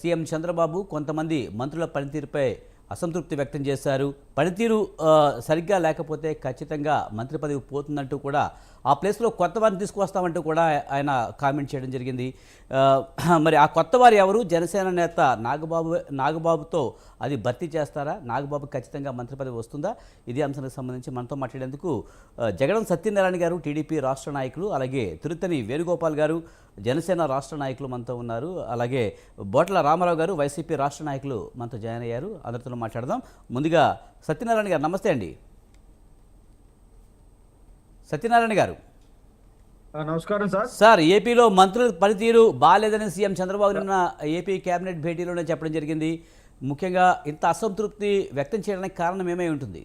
CM Chandrababu కొంతమంది మంత్రుల పనితీరుపై అసంతృప్తి వ్యక్తం చేశారు. పనితీరు సరిగ్గా లేకపోతే ఖచ్చితంగా మంత్రి పదవి పోతుందంటూ కూడా ఆ ప్లేస్లో కొత్త వారిని తీసుకువస్తామంటూ కూడా ఆయన కామెంట్ చేయడం జరిగింది. మరి ఆ కొత్త వారు ఎవరు? జనసేన నేత నాగబాబుతో అది భర్తీ చేస్తారా? నాగబాబు ఖచ్చితంగా మంత్రి పదవి వస్తుందా? ఇదే అంశానికి సంబంధించి మనతో మాట్లాడేందుకు జగడం సత్యనారాయణ గారు టీడీపీ రాష్ట్ర నాయకులు, అలాగే తిరుత్తని వేణుగోపాల్ గారు జనసేన రాష్ట్ర నాయకులు మనతో ఉన్నారు. అలాగే బోట్ల రామారావు గారు వైసీపీ రాష్ట్ర నాయకులు మనతో జాయిన్ అయ్యారు. అందరితో మాట్లాడదాం. ముందుగా సత్యనారాయణ గారు, నమస్తే అండి. సత్యనారాయణ గారు నమస్కారం సార్. సార్, ఏపీలో మంత్రుల పనితీరు బాగాలేదని సీఎం చంద్రబాబు నిన్న ఏపీ కేబినెట్ భేటీలోనే చెప్పడం జరిగింది. ముఖ్యంగా ఇంత అసంతృప్తి వ్యక్తం చేయడానికి కారణం ఏమై ఉంటుంది?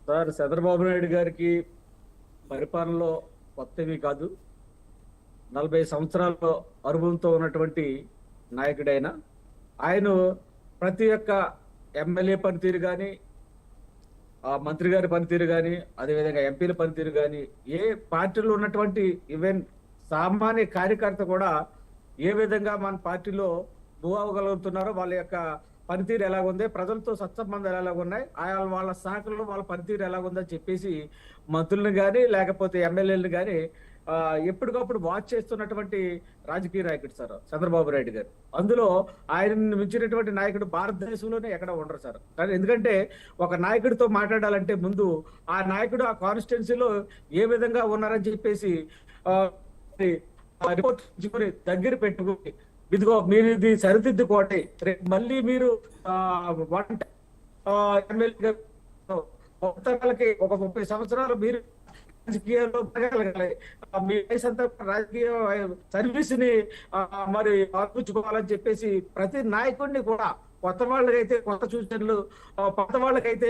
సార్, చంద్రబాబు నాయుడు గారికి పరిపాలనలో కొత్తవి కాదు. 40 సంవత్సరాల అనుభవంతో ఉన్నటువంటి నాయకుడైన ఆయన ప్రతి ఒక్క ఎమ్మెల్యే పనితీరు కానీ, ఆ మంత్రి గారి పనితీరు కానీ, అదేవిధంగా ఎంపీల పనితీరు కానీ, ఏ పార్టీలో ఉన్నటువంటి ఈవెన్ సామాన్య కార్యకర్త కూడా ఏ విధంగా మన పార్టీలో మూవ్ అవ్వగలుగుతున్నారో, వాళ్ళ యొక్క పనితీరు ఎలాగుంది, ప్రజలతో సత్సంబంధాలు ఎలాగున్నాయి, ఆయా వాళ్ళ శాఖల్లో వాళ్ళ పనితీరు ఎలాగుందని చెప్పేసి మంత్రులను కానీ లేకపోతే ఎమ్మెల్యేలను కానీ ఎప్పటికప్పుడు వాచ్ చేస్తున్నటువంటి రాజకీయ నాయకుడు సార్ చంద్రబాబు నాయుడు గారు. అందులో ఆయన మించినటువంటి నాయకుడు భారతదేశంలోనే ఎక్కడ ఉండరు సార్. కానీ ఎందుకంటే ఒక నాయకుడితో మాట్లాడాలంటే ముందు ఆ నాయకుడు ఆ కాన్స్టిట్యున్సీలో ఏ విధంగా ఉన్నారని చెప్పేసి రిపోర్ట్ దగ్గర పెట్టుకుని, ఇదిగో మీరు ఇది సరిదిద్దుకోండి, రేపు మళ్ళీ మీరు ఎమ్మెల్యే ఒక 30 సంవత్సరాలు మీరు రాజకీయాల్లో పెరగలగాలి, మీ వయసంతా రాజకీయ సర్వీస్ ని మరి ఆర్పించుకోవాలని చెప్పేసి ప్రతి నాయకుడిని కూడా కొత్త వాళ్ళకైతే కొత్త సూచనలు, కొత్త వాళ్ళకైతే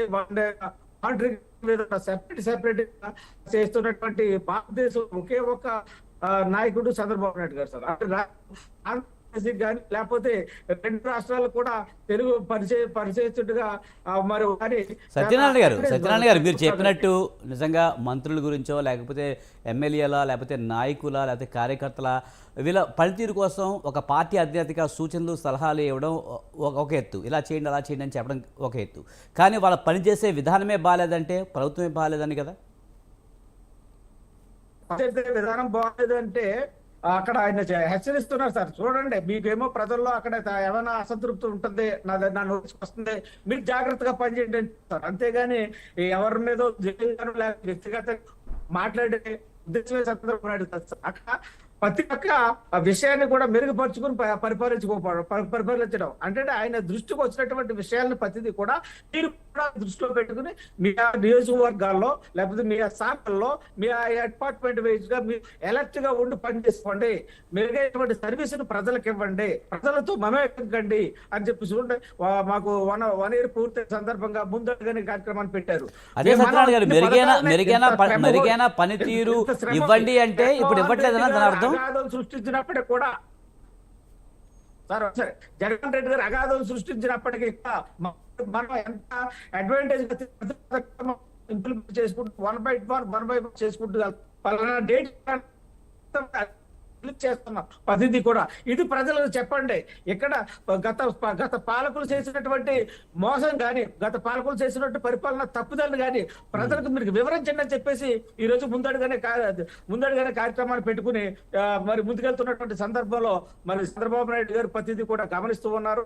సెపరేట్ చేస్తున్నటువంటి భారతదేశం ఒకే ఒక్క నాయకుడు చంద్రబాబు నాయుడు గారు సార్. అంటే కానీ లేకపోతే 2 రాష్ట్రాలు కూడా తెలుగు పరిచయిస్తుగా మరి. సత్యనారాయణ గారు మీరు చెప్పినట్టు నిజంగా మంత్రుల గురించో లేకపోతే ఎమ్మెల్యేల లేకపోతే నాయకుల లేకపోతే కార్యకర్తల వీళ్ళ పనితీరు కోసం ఒక పార్టీ అధినేతగా సూచనలు సలహాలు ఇవ్వడం ఒక ఎత్తు, ఇలా చేయండి అలా చేయండి అని చెప్పడం ఒక ఎత్తు. కానీ వాళ్ళ పనిచేసే విధానమే బాగాలేదంటే ప్రభుత్వమే బాగాలేదని కదా? విధానం బాగాలేదంటే అక్కడ ఆయన హెచ్చరిస్తున్నారు సార్. చూడండి, మీకేమో ప్రజల్లో అక్కడ ఏమైనా అసంతృప్తి ఉంటుంది, నా నోటీస్కి వస్తుంది, మీరు జాగ్రత్తగా పనిచేయండి సార్. అంతేగాని ఎవరి మీద వ్యక్తిగత మాట్లాడే ఉద్దేశమే చంద్రబాబు నాయుడు సార్. అక్కడ ప్రతి ఒక్క విషయాన్ని కూడా మెరుగుపరుచుకుని పరిపాలించడం అంటే ఆయన దృష్టికి వచ్చినటువంటి విషయాలను ప్రతిదీ కూడా మీరు కూడా దృష్టిలో పెట్టుకుని మీ నియోజకవర్గాల్లో లేకపోతే మీ శాఖల్లో మీ డిపార్ట్మెంట్ వైజ్ గా మీరు ఎలర్ట్ గా ఉండి పనిచేసుకోండి, మెరుగైనటువంటి సర్వీస్ ను ప్రజలకు ఇవ్వండి, ప్రజలతో మమేకండి అని చెప్పి చూడండి. మాకు 1 year పూర్తి సందర్భంగా ముందుగానే కార్యక్రమాన్ని పెట్టారు. అదే సత్యనారాయణ గారు, మెరుగైన పనితీరు ఇవ్వండి అంటే ఇప్పుడు ఇవ్వట్లేదన్న అర్థం. అగాధం సృష్టించినప్పటికీ కూడా సార్ జగన్ రెడ్డి గారు అగాధం సృష్టించినప్పటికీ మనం ఎంత అడ్వాంటేజ్ ఇంప్లిమెంట్ చేసుకుంటూ 1 by 1 చేసుకుంటూ పలానా డేట్ చేస్తున్నాం పద్ధతి కూడా. ఇది ప్రజలకు చెప్పండి. ఇక్కడ గత పాలకులు చేసినటువంటి మోసం కానీ, గత పాలకులు చేసినటువంటి పరిపాలన తప్పుదలను కానీ ప్రజలకు మీరు వివరించండి అని చెప్పేసి ఈ రోజు ముందడుగానే కార్యక్రమాన్ని పెట్టుకుని మరి ముందుకెళ్తున్నటువంటి సందర్భంలో మరి చంద్రబాబు నాయుడు గారు ప్రతిదీ కూడా గమనిస్తూ ఉన్నారు,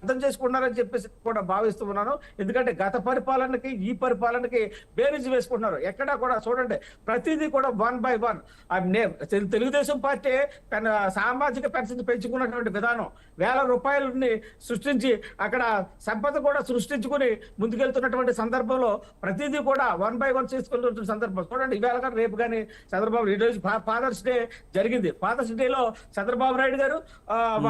అర్థం చేసుకున్నారని చెప్పేసి కూడా భావిస్తూ ఉన్నాను. ఎందుకంటే గత పరిపాలనకి ఈ పరిపాలనకి బేరీజ్ వేసుకుంటున్నారు. ఎక్కడా కూడా చూడండి, ప్రతిదీ కూడా 1 by 1 తెలుగుదేశం పార్టీ సామాజిక పెన్షన్ పెంచుకున్నటువంటి విధానం, ₹1,000 సృష్టించి అక్కడ సంపద కూడా సృష్టించుకుని ముందుకెళ్తున్నటువంటి సందర్భంలో ప్రతిదీ కూడా 1 by 1 చేసుకుంటున్న సందర్భం చూడండి. ఇవాళ కానీ రేపు కానీ చంద్రబాబు, ఈ రోజు ఫాదర్స్ డే జరిగింది. ఫాదర్స్ డేలో చంద్రబాబు నాయుడు గారు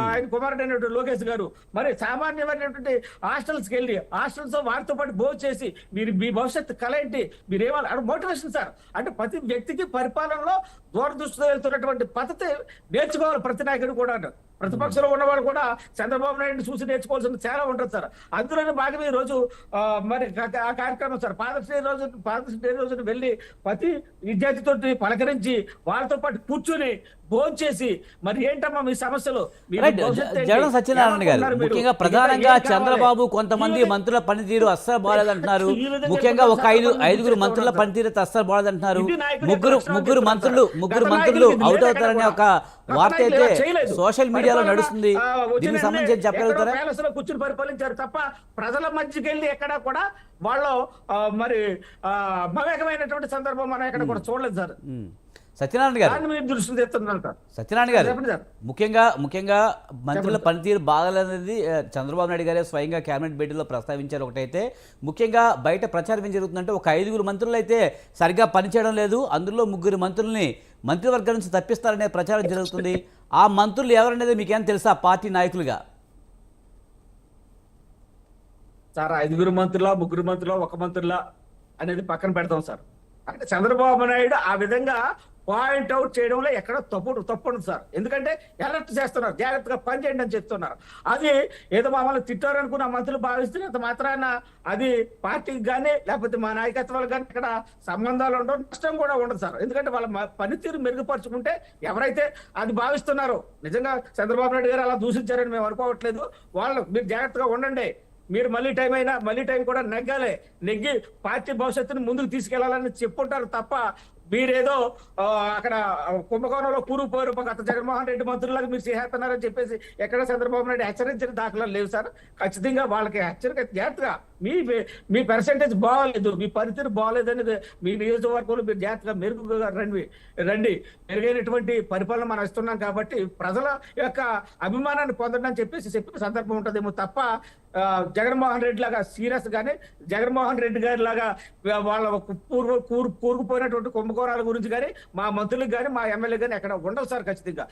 ఆయన కుమారుడు అయినటువంటి లోకేష్ గారు మరి సామాన్యమైనటువంటి హాస్టల్స్కి వెళ్ళి హాస్టల్స్ వారితో పాటు భోజనం చేసి మీరు మీ భవిష్యత్తు కళ ఏంటి, మీరేమన్నా మోటివేషన్ సార్. అంటే ప్రతి వ్యక్తికి పరిపాలనలో దూరదృష్టితో వెళ్తున్నటువంటి పద్ధతి నేర్చుకోవాలి ప్రతి నాయకుడు కూడా. ప్రతిపక్షంలో ఉన్న వాళ్ళు కూడా చంద్రబాబు నాయుడు చూసి నేర్చుకోవాల్సింది చాలా ఉంటుంది సార్. అందులోనే భాగంగా ఈ రోజు మరి ఆ కార్యక్రమం సార్, ఫాదర్స్ డే రోజున వెళ్ళి ప్రతి విద్యార్థితో పలకరించి వాళ్ళతో పాటు కూర్చుని భోంచేసి మరి ఏంటమ్మా మీ సమస్యలు, మీరు రైట్. భవిష్యత్తు ఏంటి? జగన్ సత్యనారాయణ గారు ఏమనుకుంటున్నారు మీరు? ముఖ్యంగా ఇంకా ప్రధానంగా ఏం కావాలి? చంద్రబాబు కొంతమంది ఈ విధంగా- మంత్రుల పనితీరు అస్సలు బాగాలేదంటున్నారు. ఈ విధంగా ముఖ్యంగా ఒక చంద్రబాబు ఐదుగురు నాయుడు మంత్రుల చెప్తున్నారు పనితీరు అయితే అస్సలు బాగాలేదంటున్నారు. ఇది నాయకుడి ముగ్గురు లక్షణం ముగ్గురు చెప్తున్నారు మంత్రులు సార్. ముగ్గురు గత మంత్రులు నాయకుడికి అవుట్ లేదు అవుతారనే ఎక్కడ ఒక కూడా. వార్త గత అయితే నాయకులు ఇలా చేయలేదు. సోషల్ మీడియాలో పరిపాలన, నడుస్తుంది. వచ్చిన దీనికి సంబంధించి వెంటనే చెప్పగలుగుతారా? ఎక్కడో ప్యాలెస్ లో కూర్చుని పరిపాలించారు తప్ప ప్రజల మధ్యకి వెళ్ళి ఎక్కడా కూడా వాళ్ళు మరి మమేకమైనటువంటి సందర్భం మనం ఎక్కడ కూడా చూడలేదు సార్. ఉమ్. సత్యనారాయణ గారు దాన్ని మీరు దృష్టి తెస్తున్నారు సార్. సత్యనారాయణ గారు చెప్పండి సార్. ముఖ్యంగా మంత్రుల పనితీరు బాగాలేదనేది చంద్రబాబు నాయుడు గారే స్వయంగా కేబినెట్ భేటీలో ప్రస్తావించారు. ఒకటైతే ముఖ్యంగా బయట ప్రచారం ఏం జరుగుతుందంటే ఒక 5 మంత్రులు అయితే సరిగ్గా పనిచేయడం లేదు, అందులో 3 మంత్రుల్ని మంత్రివర్గం నుంచి తప్పిస్తారనే ప్రచారం జరుగుతుంది. ఆ మంత్రులు ఎవరనేది మీకేం తెలుసా పార్టీ నాయకులుగా? సార్ 5 మంత్రులా 3 మంత్రులా 1 మంత్రులా అనేది పక్కన పెడతాం సార్. అంటే చంద్రబాబు నాయుడు ఆ విధంగా పాయింట్ అవుట్ చేయడంలో ఎక్కడ తప్పు సార్. ఎందుకంటే అలర్ట్ చేస్తున్నారు, జాగ్రత్తగా పని చేయండి అని చెప్తున్నారు. అది ఏదో మమ్మల్ని తిట్టారనుకున్న మంత్రులు భావిస్తున్నంత మాత్రాన అది పార్టీకి కానీ లేకపోతే మా నాయకత్వాలకు కానీ ఇక్కడ సంబంధాలు ఉండవు, నష్టం కూడా ఉండదు సార్. ఎందుకంటే వాళ్ళ పనితీరు మెరుగుపరుచుకుంటే ఎవరైతే అది భావిస్తున్నారో, నిజంగా చంద్రబాబు నాయుడు గారు అలా దూషించారని మేము అనుకోవట్లేదు. వాళ్ళు మీరు జాగ్రత్తగా ఉండండి, మీరు మళ్ళీ టైం కూడా నెగ్గి పార్టీ భవిష్యత్తుని ముందుకు తీసుకెళ్లాలని చెప్పుంటారు తప్ప మీరేదో అక్కడ కుంభకోణంలో కూరుకుపోయారు గత జగన్మోహన్ రెడ్డి మంత్రులకు మీరు చేస్తున్నారని చెప్పేసి ఎక్కడ చంద్రబాబు నాయుడు హెచ్చరించిన దాఖలాలు లేవు సార్. ఖచ్చితంగా వాళ్ళకి హెచ్చరిక జాగ్రత్తగా మీ పర్సెంటేజ్ బాగాలేదు, మీ పనితీరు బాగాలేదు అనేది మీ నియోజకవర్గంలో మీరు జాగ్రత్తగా మెరుగుగా రండి. మెరుగైనటువంటి పరిపాలన మనం ఇస్తున్నాం కాబట్టి ప్రజల యొక్క అభిమానాన్ని పొందడం చెప్పిన సందర్భం ఉంటుందేమో తప్ప జగన్మోహన్ రెడ్డి లాగా సీరియస్ గానీ జగన్మోహన్ రెడ్డి గారి లాగా వాళ్ళ కూరుకుపోయినటువంటి కుంభకోణాల గురించి కానీ మా మంత్రులకు కానీ మా ఎమ్మెల్యే కానీ ఎక్కడ ఉండవు సార్ ఖచ్చితంగా.